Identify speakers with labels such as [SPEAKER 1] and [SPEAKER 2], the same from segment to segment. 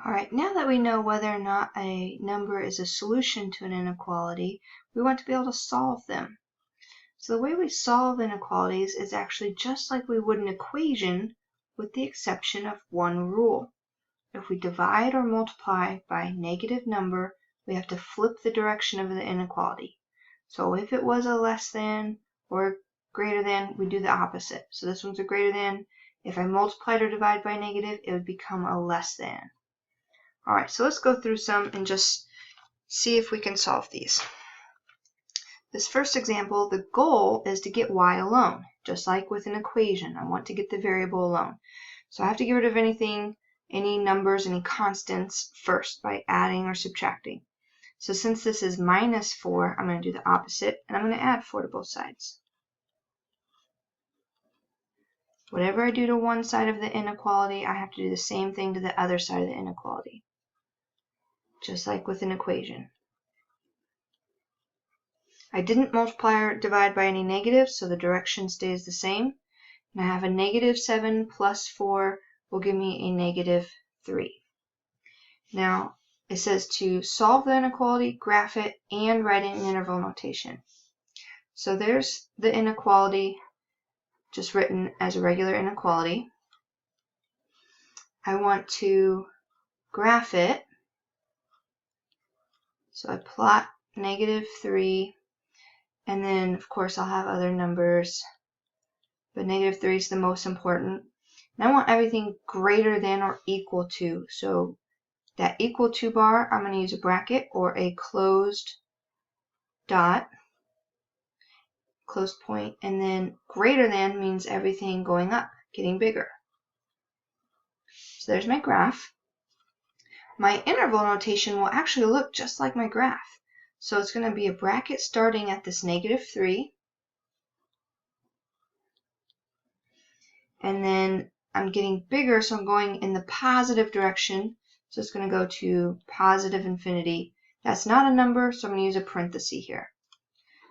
[SPEAKER 1] Alright, now that we know whether or not a number is a solution to an inequality, we want to be able to solve them. So the way we solve inequalities is actually just like we would an equation, with the exception of one rule. If we divide or multiply by a negative number, we have to flip the direction of the inequality. So if it was a less than or greater than, we do the opposite. So this one's a greater than. If I multiplied or divide by negative, it would become a less than. Alright, so let's go through some and just see if we can solve these. This first example, the goal is to get y alone, just like with an equation. I want to get the variable alone. So I have to get rid of anything, any numbers, any constants first by adding or subtracting. So since this is minus 4, I'm going to do the opposite, and I'm going to add 4 to both sides. Whatever I do to one side of the inequality, I have to do the same thing to the other side of the inequality, just like with an equation. I didn't multiply or divide by any negatives, so the direction stays the same. And I have a negative 7 plus 4 will give me a negative 3. Now, it says to solve the inequality, graph it, and write it in interval notation. So there's the inequality, just written as a regular inequality. I want to graph it. So I plot negative 3, and then of course I'll have other numbers, but negative 3 is the most important. And I want everything greater than or equal to. So that equal to bar, I'm going to use a bracket or a closed dot, closed point, and then greater than means everything going up, getting bigger. So there's my graph. My interval notation will actually look just like my graph. So it's going to be a bracket starting at this negative 3. And then I'm getting bigger, so I'm going in the positive direction. So it's going to go to positive infinity. That's not a number, so I'm going to use a parenthesis here.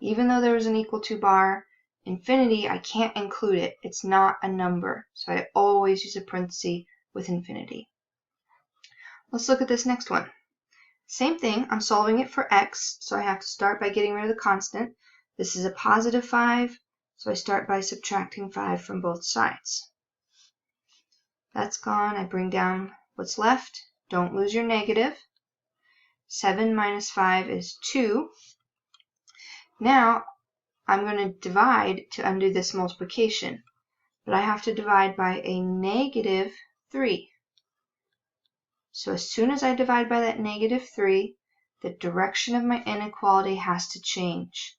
[SPEAKER 1] Even though there was an equal to bar, infinity, I can't include it. It's not a number. So I always use a parenthesis with infinity. Let's look at this next one. Same thing, I'm solving it for x, so I have to start by getting rid of the constant. This is a positive 5, so I start by subtracting 5 from both sides. That's gone. I bring down what's left. Don't lose your negative. 7 minus 5 is 2. Now, I'm going to divide to undo this multiplication, but I have to divide by a negative 3. So as soon as I divide by that negative 3, the direction of my inequality has to change.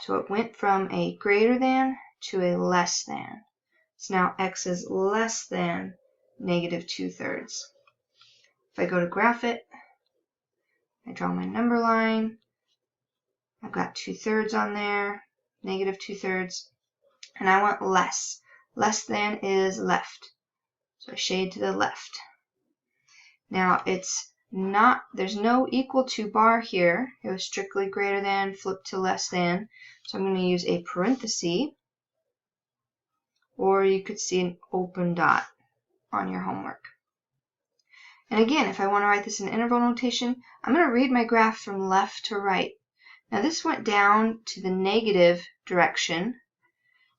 [SPEAKER 1] So it went from a greater than to a less than. So now x is less than negative 2/3. If I go to graph it, I draw my number line. I've got 2/3 on there, negative 2/3, and I want less. Less than is left. So I shade to the left. Now it's not, there's no equal to bar here. It was strictly greater than, flipped to less than. So I'm going to use a parenthesis, or you could see an open dot on your homework. And again, if I want to write this in interval notation, I'm going to read my graph from left to right. Now this went down to the negative direction,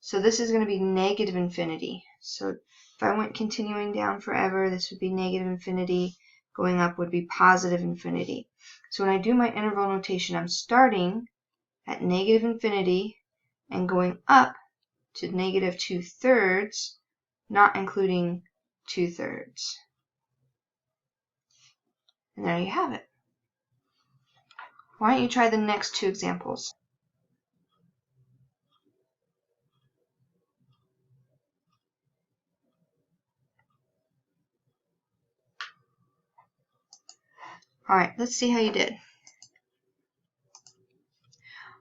[SPEAKER 1] so this is going to be negative infinity. So if I went continuing down forever, this would be negative infinity. Going up would be positive infinity. So when I do my interval notation, I'm starting at negative infinity and going up to negative 2/3, not including 2/3. And there you have it. Why don't you try the next two examples? Alright, let's see how you did.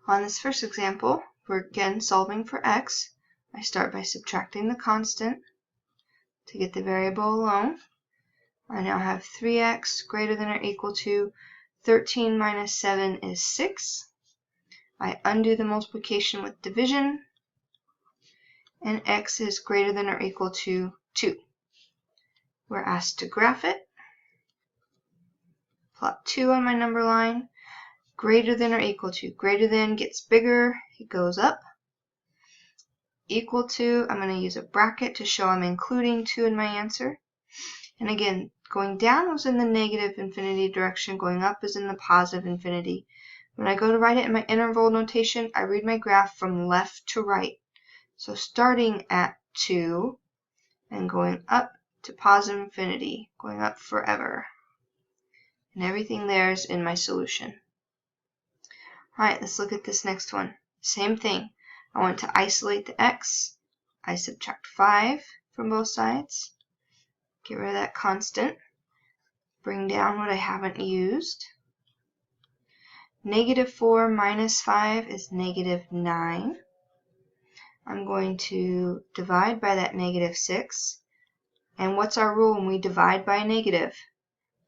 [SPEAKER 1] On this first example, we're again solving for x. I start by subtracting the constant to get the variable alone. I now have 3x greater than or equal to 13 minus 7 is 6. I undo the multiplication with division, and x is greater than or equal to 2. We're asked to graph it. Plot 2 on my number line. Greater than or equal to. Greater than gets bigger, it goes up. Equal to, I'm going to use a bracket to show I'm including 2 in my answer. And again, going down was in the negative infinity direction, going up is in the positive infinity. When I go to write it in my interval notation, I read my graph from left to right. So starting at 2 and going up to positive infinity, going up forever. And everything there is in my solution. Alright, let's look at this next one. Same thing. I want to isolate the x. I subtract 5 from both sides. Get rid of that constant. Bring down what I haven't used. Negative 4 minus 5 is negative 9. I'm going to divide by that negative 6. And what's our rule when we divide by a negative?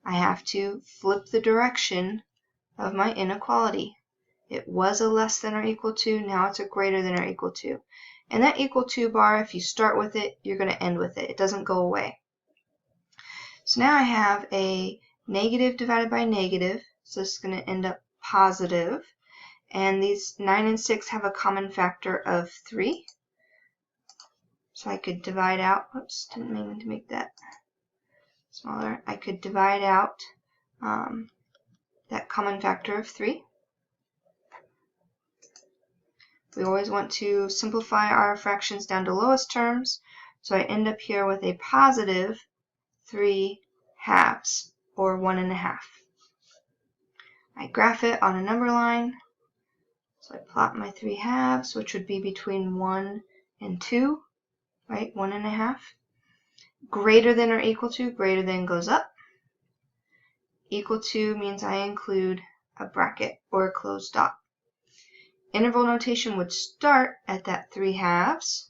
[SPEAKER 1] I have to flip the direction of my inequality. It was a less than or equal to, now it's a greater than or equal to. And that equal to bar, if you start with it, you're going to end with it. It doesn't go away. So now I have a negative divided by negative, so this is going to end up positive. And these 9 and 6 have a common factor of 3. So I could divide out, oops, didn't mean to make that smaller. I could divide out that common factor of 3. We always want to simplify our fractions down to lowest terms, so I end up here with a positive 3 halves, or 1 1/2. I graph it on a number line, so I plot my 3 halves, which would be between 1 and 2, right, 1 1/2. Greater than or equal to, greater than goes up. Equal to means I include a bracket or a closed dot. Interval notation would start at that 3 halves,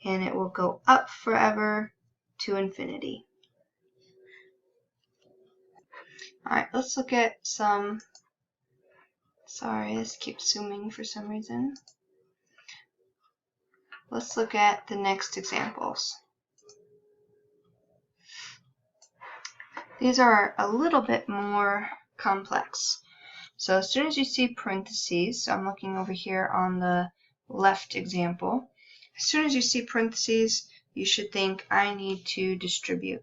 [SPEAKER 1] and it will go up forever to infinity. Alright, let's look at some, sorry, this keeps zooming for some reason. Let's look at the next examples. These are a little bit more complex. So as soon as you see parentheses, so I'm looking over here on the left example, as soon as you see parentheses, you should think I need to distribute.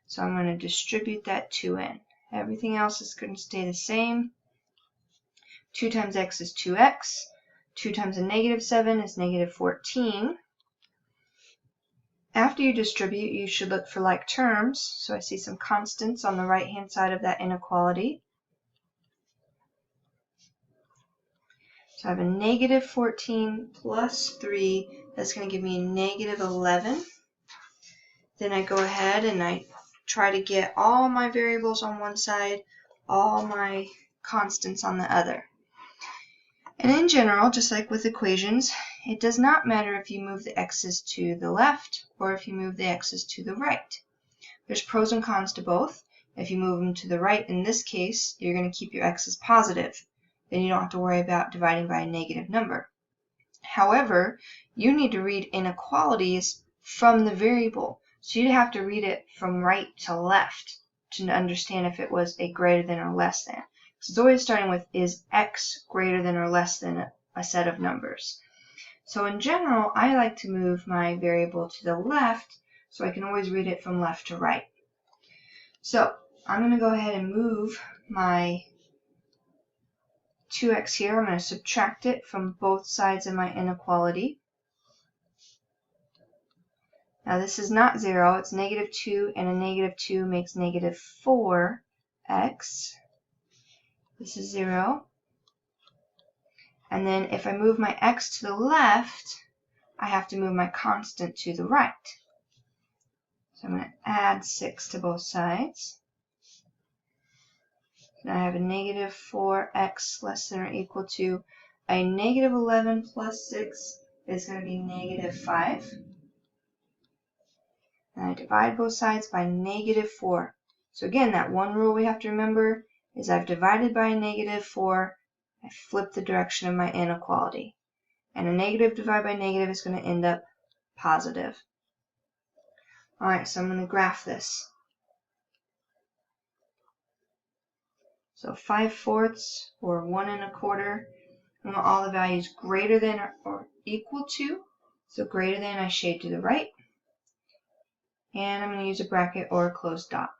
[SPEAKER 1] So I'm going to distribute that 2n. Everything else is going to stay the same. 2 times x is 2x. 2 times a negative 7 is negative 14. After you distribute, you should look for like terms. So I see some constants on the right-hand side of that inequality. So I have a negative 14 plus 3. That's going to give me a negative 11. Then I go ahead and I try to get all my variables on one side, all my constants on the other. And in general, just like with equations, it does not matter if you move the x's to the left or if you move the x's to the right. There's pros and cons to both. If you move them to the right, in this case, you're going to keep your x's positive. Then you don't have to worry about dividing by a negative number. However, you need to read inequalities from the variable. So you'd have to read it from right to left to understand if it was a greater than or less than. So it's always starting with, is x greater than or less than a set of numbers? So in general, I like to move my variable to the left so I can always read it from left to right. So I'm going to go ahead and move my 2x here. I'm going to subtract it from both sides of my inequality. Now this is not 0, it's negative 2, and a negative 2 makes negative 4x. This is 0. And then if I move my x to the left, I have to move my constant to the right. So I'm going to add 6 to both sides. Now I have a negative 4x less than or equal to a negative 11 plus 6 is going to be negative 5. And I divide both sides by negative 4. So again, that one rule we have to remember is I've divided by a negative 4, I flip the direction of my inequality. And a negative divided by negative is going to end up positive. Alright, so I'm going to graph this. So 5/4 or 1 1/4. I want all the values greater than or equal to. So greater than, I shade to the right. And I'm going to use a bracket or a closed dot.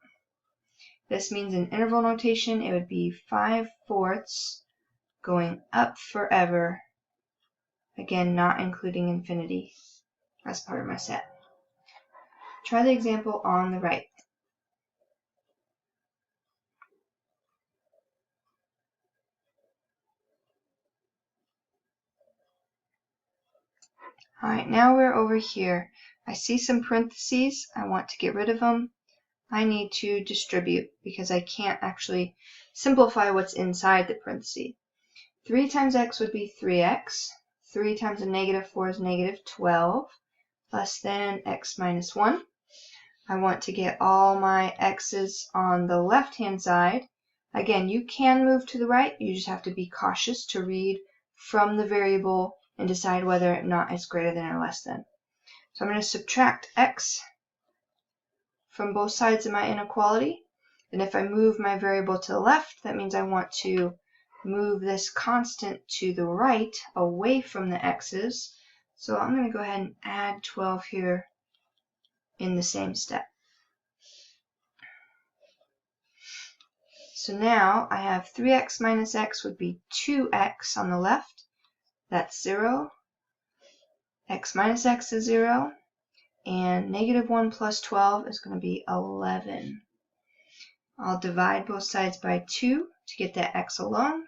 [SPEAKER 1] This means in interval notation it would be 5/4 going up forever. Again, not including infinity as part of my set. Try the example on the right. Alright, now we're over here. I see some parentheses. I want to get rid of them. I need to distribute because I can't actually simplify what's inside the parentheses. 3 times x would be 3x. 3 times a -4 is -12, less than x minus 1. I want to get all my x's on the left-hand side. Again, you can move to the right. You just have to be cautious to read from the variable and decide whether or not it's greater than or less than. So I'm going to subtract x from both sides of my inequality. And if I move my variable to the left, that means I want to move this constant to the right, away from the x's. So I'm going to go ahead and add 12 here in the same step. So now I have 3x minus x would be 2x on the left. That's 0. X minus x is 0. And -1 plus 12 is going to be 11. I'll divide both sides by 2 to get that x alone.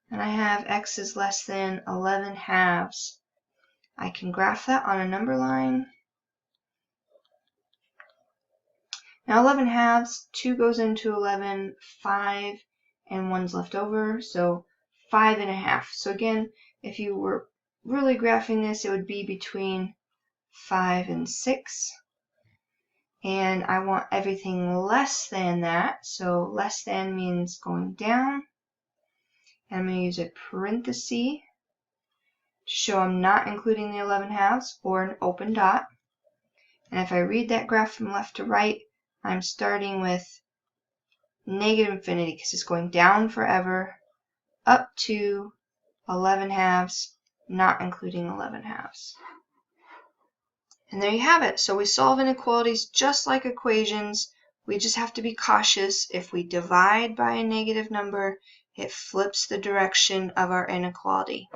[SPEAKER 1] And I have x is less than 11 halves. I can graph that on a number line. Now 11 halves, 2 goes into 11, 5, and 1's left over, so 5 1/2. So again, if you were really graphing this, it would be between 5 and 6. And I want everything less than that, so less than means going down. And I'm going to use a parenthesis to show I'm not including the 11 halves, or an open dot. And if I read that graph from left to right, I'm starting with -infinity because it's going down forever, up to 11 halves, not including 11 halves. And there you have it. So we solve inequalities just like equations. We just have to be cautious. If we divide by a negative number, it flips the direction of our inequality.